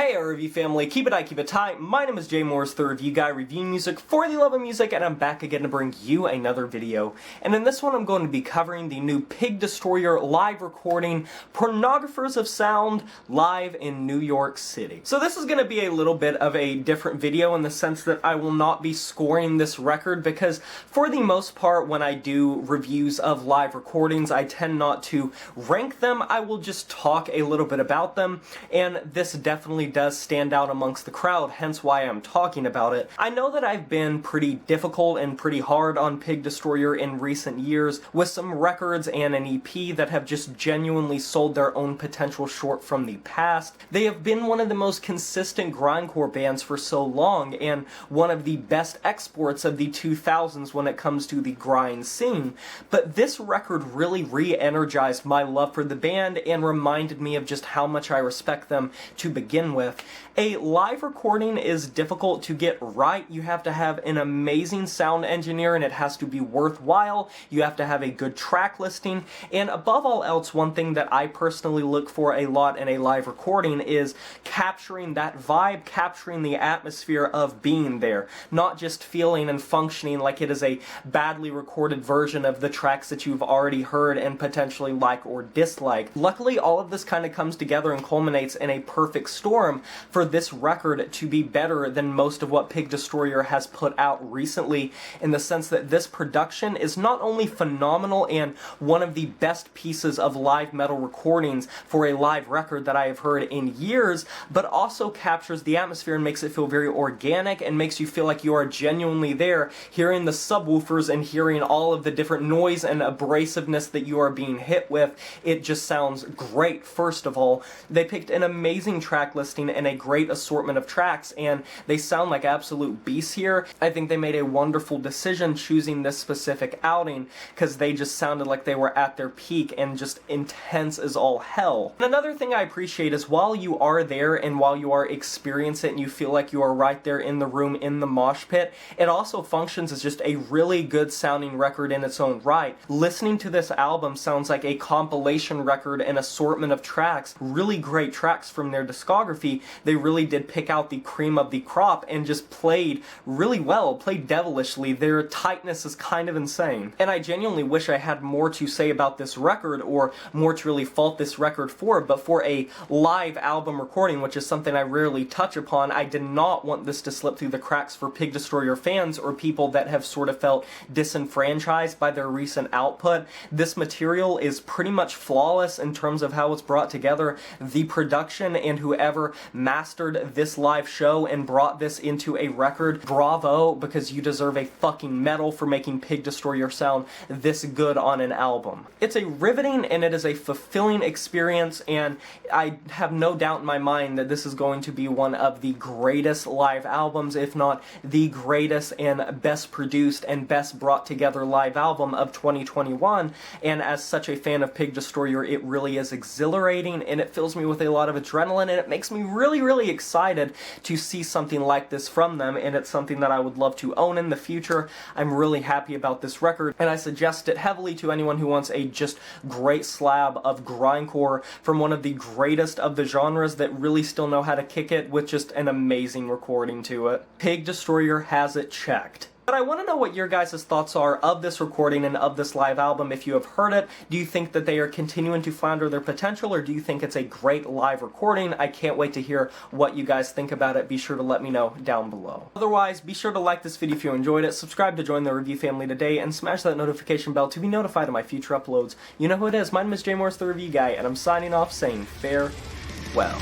Hey review family, keep it high, keep it tight. My name is Jay Morris, the review guy reviewing music for the love of music, and I'm back again to bring you another video. And in this one I'm going to be covering the new Pig Destroyer live recording, Pornographers of Sound, live in New York City. So this is going to be a little bit of a different video in the sense that I will not be scoring this record, because for the most part when I do reviews of live recordings I tend not to rank them. I will just talk a little bit about them, and this definitely does stand out amongst the crowd, hence why I'm talking about it. I know that I've been pretty difficult and pretty hard on Pig Destroyer in recent years, with some records and an EP that have just genuinely sold their own potential short from the past. They have been one of the most consistent grindcore bands for so long, and one of the best exports of the 2000s when it comes to the grind scene. But this record really re-energized my love for the band and reminded me of just how much I respect them to begin with. A live recording is difficult to get right. You have to have an amazing sound engineer and it has to be worthwhile. You have to have a good track listing, and above all else, one thing that I personally look for a lot in a live recording is capturing that vibe, capturing the atmosphere of being there, not just feeling and functioning like it is a badly recorded version of the tracks that you've already heard and potentially like or dislike. Luckily, all of this kind of comes together and culminates in a perfect storm for this record to be better than most of what Pig Destroyer has put out recently, in the sense that this production is not only phenomenal and one of the best pieces of live metal recordings for a live record that I have heard in years, but also captures the atmosphere and makes it feel very organic and makes you feel like you are genuinely there, hearing the subwoofers and hearing all of the different noise and abrasiveness that you are being hit with. It just sounds great. First of all, they picked an amazing track listing and a great assortment of tracks, and they sound like absolute beasts here. I think they made a wonderful decision choosing this specific outing, because they just sounded like they were at their peak and just intense as all hell. And another thing I appreciate is while you are there and while you are experiencing it and you feel like you are right there in the room in the mosh pit, it also functions as just a really good sounding record in its own right. Listening to this album sounds like a compilation record, an assortment of tracks, really great tracks from their discography. They really did pick out the cream of the crop and just played really well, played devilishly. Their tightness is kind of insane. And I genuinely wish I had more to say about this record, or more to really fault this record for, but for a live album recording, which is something I rarely touch upon, I did not want this to slip through the cracks for Pig Destroyer fans or people that have sort of felt disenfranchised by their recent output. This material is pretty much flawless in terms of how it's brought together. The production and whoever mastered this live show and brought this into a record, bravo, because you deserve a fucking medal for making Pig Destroyer sound this good on an album. It's a riveting and it is a fulfilling experience, and I have no doubt in my mind that this is going to be one of the greatest live albums, if not the greatest and best produced and best brought together live album of 2021, and as such a fan of Pig Destroyer, it really is exhilarating and it fills me with a lot of adrenaline, and it makes me really excited to see something like this from them, and it's something that I would love to own in the future. I'm really happy about this record, and I suggest it heavily to anyone who wants a just great slab of grindcore from one of the greatest of the genres that really still know how to kick it with just an amazing recording to it. Pig Destroyer has it checked. But I want to know what your guys' thoughts are of this recording and of this live album if you have heard it. Do you think that they are continuing to flounder their potential, or do you think it's a great live recording? I can't wait to hear what you guys think about it. Be sure to let me know down below. Otherwise, be sure to like this video if you enjoyed it, subscribe to join the review family today, and smash that notification bell to be notified of my future uploads. You know who it is. My name is Jay Morris, the review guy, and I'm signing off saying farewell.